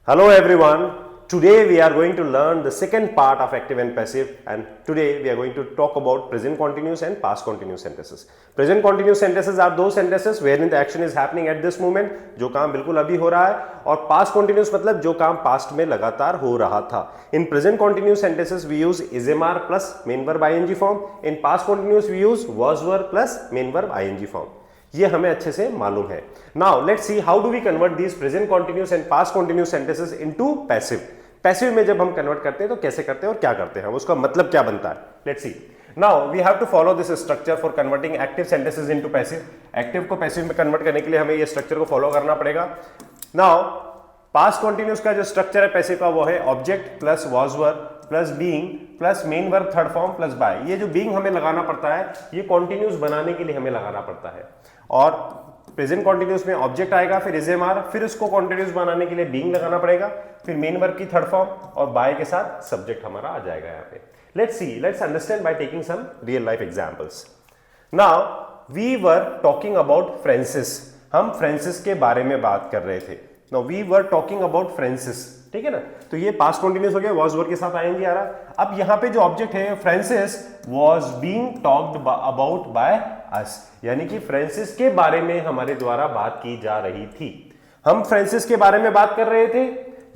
Hello everyone. Today we are going to learn the second part of active and passive, and today we are going to talk about present continuous and past continuous sentences. Present continuous sentences are those sentences wherein the action is happening at this moment, जो काम बिल्कुल अभी हो रहा है, और past continuous मतलब जो काम past में लगातार हो रहा था. In present continuous sentences we use is MR plus main verb ing form. In past continuous we use was were plus main verb ing form. ये हमें अच्छे से मालूम है. Now let's see how do we convert these present continuous and past continuous sentences into passive. Passive में जब हम convert करते हैं तो कैसे करते हैं और क्या करते हैं, उसका मतलब क्या बनता है. Let's see. Now we have to follow this structure for converting active sentences into passive. Active को पैसिव में कन्वर्ट करने के लिए हमें ये स्ट्रक्चर को फॉलो करना पड़ेगा. नाउ पास्ट कॉन्टिन्यूस का जो स्ट्रक्चर है पैसिव का वो है object plus was were plus being plus main verb third form plus by. ये जो बीइंग हमें लगाना पड़ता है ये कॉन्टिन्यूस बनाने के लिए हमें लगाना पड़ता है. और प्रेजेंट कॉन्टिन्यूस में ऑब्जेक्ट आएगा, फिर इज एम आर, फिर उसको कॉन्टिन्यूस बनाने के लिए बीइंग लगाना पड़ेगा, फिर मेन वर्ब की थर्ड फॉर्म और बाय के साथ सब्जेक्ट हमारा आ जाएगा यहाँ पे. Let's see, let's understand by taking some real life examples. Now we were talking about Francis. हम फ्रांसिस के बारे में बात कर रहे थे. Now we were talking about Francis, ठीक है ना. तो ये पास्ट कॉन्टिन्यूस हो गया, वाज वर के साथ आएंगे आ रहा. अब यहाँ पे जो ऑब्जेक्ट है Francis was being talked about by us, यानी कि फ्रांसिस के बारे में हमारे द्वारा बात की जा रही थी. हम फ्रांसिस के बारे में बात कर रहे थे.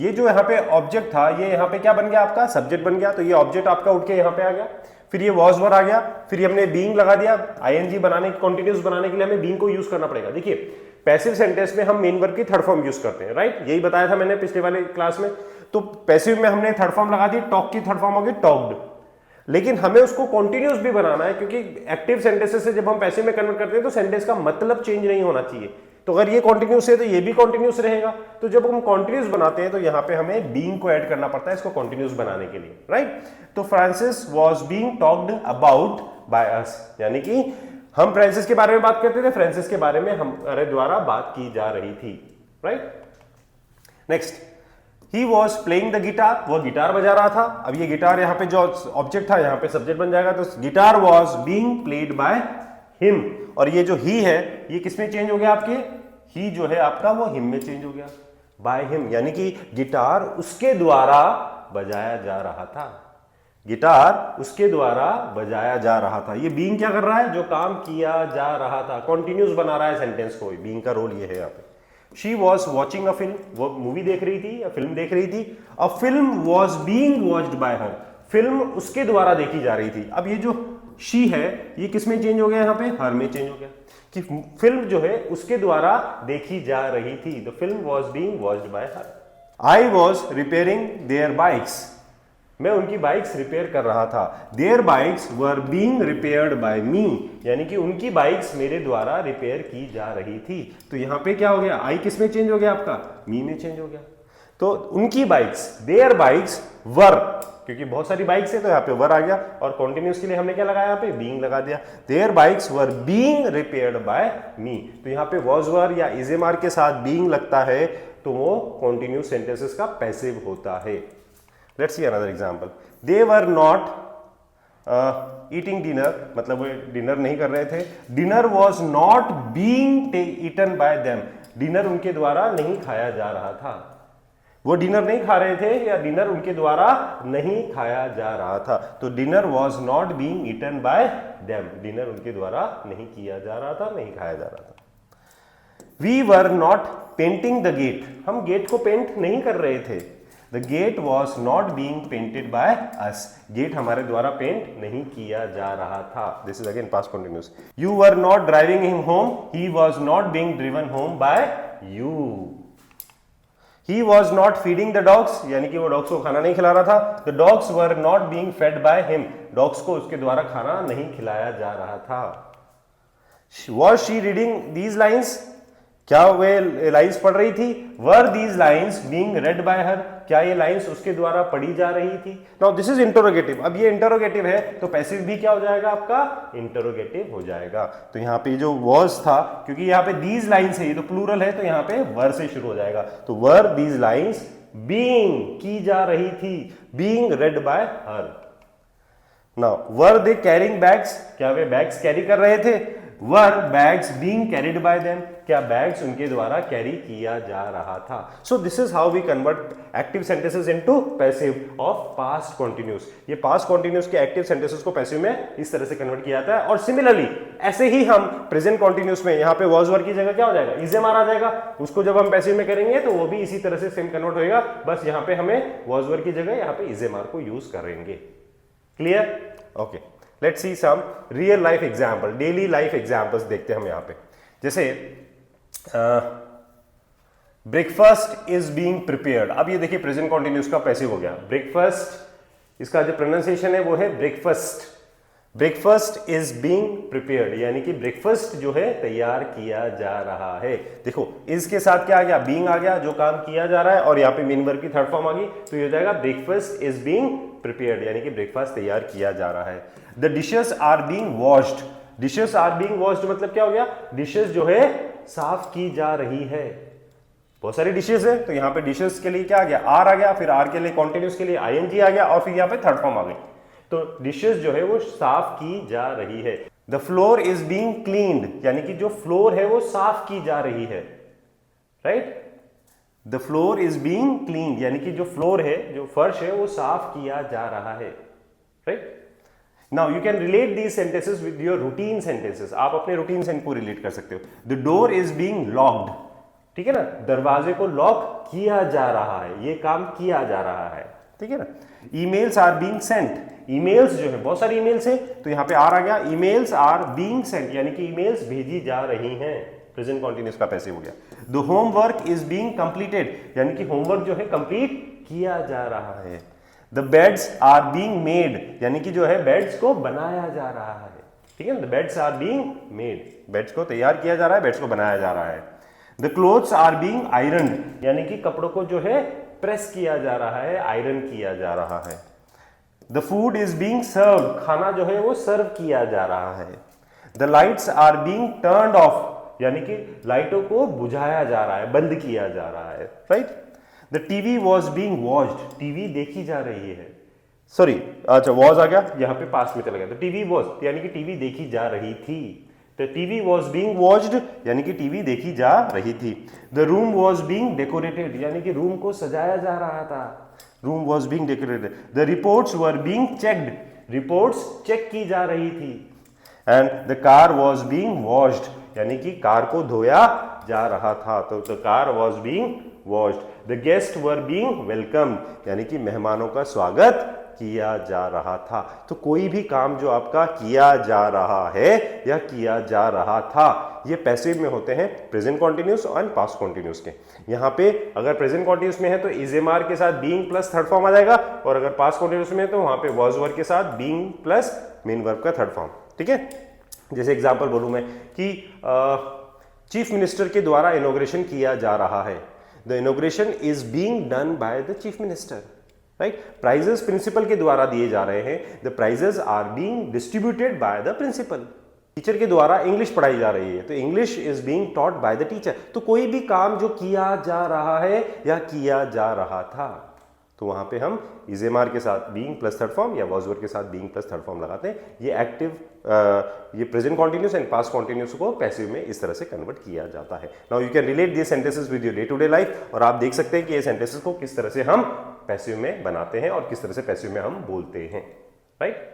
ये जो यहाँ पे ऑब्जेक्ट था ये यहाँ पे क्या बन गया, आपका सब्जेक्ट बन गया. तो ये ऑब्जेक्ट आपका उठ के यहाँ पे आ गया, फिर ये वाज वर आ गया, फिर हमने बीइंग लगा दिया. आईएनजी बनाने कॉन्टिन्यूस बनाने के लिए हमें बीइंग को यूज करना पड़ेगा. देखिए पैसिव सेंटेंस में हम मेन वर्ब की थर्ड फॉर्म यूज करते हैं, राइट. यही बताया था मैंने पिछले वाले क्लास में. तो पैसिव में हमने थर्ड फॉर्म लगा दी, टॉक की थर्ड फॉर्म होगी टॉक्ड. लेकिन हमें उसको कॉन्टिन्यूस भी बनाना है, क्योंकि एक्टिव सेंटेंसेस से जब हम पैसिव में कन्वर्ट करते हैं तो सेंटेंस का मतलब चेंज नहीं होना चाहिए. तो अगर ये कॉन्टिन्यूस है तो ये भी कॉन्टिन्यूस रहेगा. तो जब हम कॉन्टिन्यूस बनाते हैं तो यहाँ पे हमें बीइंग को ऐड करना पड़ता है इसको कॉन्टिन्यूस बनाने के लिए, राइट. तो Francis was being talked about by us, यानी कि हम फ्रांसिस के बारे में बात करते थे, फ्रांसिस के बारे में हमारे द्वारा बात की जा रही थी, right. Next, he was playing the guitar. वो गिटार बजा रहा था. अब ये गिटार यहाँ पे जो ऑब्जेक्ट था यहाँ पे सब्जेक्ट बन जाएगा. तो guitar was being played by him. और ये जो ही है ये किसमें चेंज हो गया, आपके ही जो है आपका वो हिम में चेंज हो गया, बाय हिम. यानी कि गिटार उसके द्वारा बजाया जा रहा था. गिटार उसके द्वारा बजाया जा रहा था. ये बीइंग क्या कर रहा है, जो काम किया जा रहा था, कॉन्टिन्यूस बना रहा है सेंटेंस को. बीइंग का रोल ये है यहाँ पे. She was watching a film. वो मूवी देख रही थी या फिल्म देख रही थी. A film was being watched by her. Film उसके द्वारा देखी जा रही थी. अब ये जो शी है ये किस में चेंज हो गया, यहाँ पे हर में चेंज हो गया, कि फिल्म जो है उसके द्वारा देखी जा रही थी. तो film was being watched by her. I was repairing their bikes. मैं उनकी बाइक्स रिपेयर कर रहा था. Their bikes were being repaired by me, यानी कि उनकी बाइक्स मेरे द्वारा रिपेयर की जा रही थी. तो यहां पे क्या हो गया, आई किस में चेंज हो गया, आपका मी में चेंज हो गया. तो उनकी बाइक्स, देयर बाइक्स वर, क्योंकि बहुत सारी बाइक्स है तो यहाँ पे वर आ गया. और कॉन्टिन्यूस के लिए हमने क्या लगाया, यहाँ पे बीइंग लगा दिया. Their bikes were being repaired by me. तो यहाँ पे वॉज वर या इज एम आर के साथ बीइंग लगता है तो वो कॉन्टिन्यूस सेंटेंसेस का पैसिव होता है. Let's see another example. They were not eating dinner, मतलब वो डिनर नहीं कर रहे थे. Dinner was not being eaten by them. Dinner उनके द्वारा नहीं खाया जा रहा था. वो डिनर नहीं खा रहे थे या डिनर उनके द्वारा नहीं खाया जा रहा था. तो dinner was not being eaten by them. Dinner उनके द्वारा नहीं किया जा रहा था, नहीं खाया जा रहा था. We were not painting the gate. हम गेट को पेंट नहीं कर रहे थे. The gate was not being painted by us. Gate हमारे द्वारा पेंट नहीं किया जा रहा था. This is again past continuous. You were not driving him home. He was not being driven home by you. He was not feeding the dogs. यानी कि वो डॉग्स को खाना नहीं खिला रहा था. The dogs were not being fed by him. Dogs को उसके द्वारा खाना नहीं खिलाया जा रहा था. Was she reading these lines? क्या वे लाइंस पढ़ रही थी. Were these lines being read by हर. क्या ये लाइंस उसके द्वारा पढ़ी जा रही थी. Now this is interrogative. अब ये इंटरोगेटिव है तो पैसिव भी क्या हो जाएगा, आपका इंटरोगेटिव हो जाएगा. तो यहाँ पे जो वॉज था, क्योंकि यहाँ पे दीज लाइंस है, ये तो प्लूरल है, तो यहाँ पे वर से शुरू हो जाएगा. तो वर दीज लाइंस बीइंग की जा रही थी, being read by her. Now were they carrying bags. क्या वे बैग्स कैरी कर रहे थे. Were bags being carried by them, क्या बैग्स उनके द्वारा कैरी किया जा रहा था। So this is how we convert active sentences into passive of past continuous. ये पास्ट कॉन्टिन्यूस के एक्टिव सेंटेंसेस को पैसिव में इस तरह से कन्वर्ट किया जाता है। और सिमिलरली ऐसे ही हम प्रेजेंट कॉन्टिन्यूस में यहाँ पे वॉज वर की जगह क्या हो जाएगा, इज एम आर आ जाएगा। उसको जब हम पैसिव में करेंगे तो वो भी इसी तरह से सेम कन्वर्ट होएगा, बस यहाँ पे हमें वॉज वर की जगह यहाँ पे इज एम आर को यूज करेंगे। Clear? Okay, let's see some real life example, daily life examples देखते हैं हम यहाँ पे। जैसे ब्रेकफास्ट इज बीइंग प्रिपेयर्ड। अब ये देखिए प्रेजेंट कॉन्टिन्यूस का पैसिव हो गया। ब्रेकफास्ट, इसका जो प्रोनाउंसिएशन है वो है breakfast. Breakfast is being prepared, यानी कि ब्रेकफास्ट जो है तैयार किया जा रहा है। देखो इसके साथ क्या आ गया, बीइंग आ गया, जो काम किया जा रहा है, और यहाँ पे मेन वर्ब की थर्ड फॉर्म आ गई, तो ये हो जाएगा ब्रेकफास्ट इज बीइंग प्रिपेयर्ड, यानी कि ब्रेकफास्ट तैयार किया जा रहा है। The dishes are being washed. Dishes are being washed मतलब क्या हो गया, डिशेस जो है साफ की जा रही है। बहुत सारी डिशेस है, तो यहाँ पे डिशेस के लिए क्या आ गया, आर आ गया, फिर आर के लिए कॉन्टिन्यूस के लिए आईएनजी आ गया, और फिर यहाँ पे थर्ड फॉर्म आ गई। तो डिशेस जो है वो साफ की जा रही है। The floor is being cleaned, यानी कि जो फ्लोर है वो साफ की जा रही है। Right? The floor is being cleaned, यानी कि जो फ्लोर है, जो फर्श है, वो साफ किया जा रहा है। Right? Now you can relate these sentences with your routine sentences. आप अपने रूटीन सेंटेंस को रिलेट कर सकते हो। The door is being locked, ठीक है ना, दरवाजे को लॉक किया जा रहा है, ये काम किया जा रहा है, ठीक है ना। Emails are being sent, emails जो है, बहुत सारी ईमेल्स है, तो यहाँ पे आर आ गया, ईमेल्स आर बीइंग सेंट, यानी कि ईमेल्स भेजी जा रही हैं। प्रेजेंट कॉन्टिन्यूस का पैसिव हो गया। The homework is being completed, यानी कि होमवर्क जो है कंप्लीट किया जा रहा है। The beds are being made, यानी कि जो है बेड्स को बनाया जा रहा है, ठीक है ना। The beds are being made, beds को तैयार किया जा रहा है, बेड्स को बनाया जा रहा है। The clothes are being ironed, यानी कि कपड़ों को जो है प्रेस किया जा रहा है, आयरन किया जा रहा है। The food is being serve, खाना जो है वो सर्व किया जा रहा है। The lights are being turned off, यानी कि लाइटों को बुझाया जा रहा है, बंद किया जा रहा है। Right? The TV was being watched, TV देखी जा रही है। सॉरी, अच्छा वॉज आ गया, यहाँ पे पास्ट में चला गया, तो टीवी वॉज, यानी कि टीवी देखी जा रही थी। तो टीवी वॉज बीइंग वॉच्ड, यानी कि टीवी देखी जा रही थी। The room was being decorated, यानी कि रूम को सजाया जा रहा था, room was being decorated. The reports were being checked, reports check की जा रही थी। And the car was being washed, यानी कि कार को धोया जा रहा था, तो the car was being washed. The guest were being welcomed, यानी कि मेहमानों का स्वागत किया जा रहा था। तो कोई भी काम जो आपका किया जा रहा है या किया जा रहा था, ये पैसिव में होते हैं प्रेजेंट कॉन्टिन्यूस और पास्ट कॉन्टिन्यूस के। यहाँ पे अगर प्रेजेंट कॉन्टिन्यूस में है तो इज एम आर के साथ बीइंग प्लस थर्ड फॉर्म आ जाएगा, और अगर पास्ट कॉन्टिन्यूस में है तो वहां पे वॉज वर्ब के साथ बीइंग प्लस मेन वर्ब का थर्ड फॉर्म। ठीक है, जैसे एग्जाम्पल बोलूं मैं कि चीफ मिनिस्टर के द्वारा इनॉग्रेशन किया जा रहा है। The inauguration is being done by the chief minister. Right? Prizes principal के द्वारा दिए जा रहे हैं। The prizes are being distributed by the principal. Teacher के द्वारा इंग्लिश पढ़ाई जा रही है, तो English is being taught by the teacher. तो कोई भी काम जो किया जा रहा है या किया जा रहा था, तो वहां पे हम इज एम आर के साथ बीइंग प्लस थर्ड फॉर्म या वॉज वर्ब के साथ बीइंग प्लस थर्ड फॉर्म लगाते हैं। ये एक्टिव ये present continuous and past continuous को पैसिव में इस तरह से कन्वर्ट किया जाता है। Now you can relate this sentences with your day to day life, और आप देख सकते हैं कि ये सेंटेंसेस को किस तरह से हम पैसिव में बनाते हैं और किस तरह से पैसिव में हम बोलते हैं। राइट?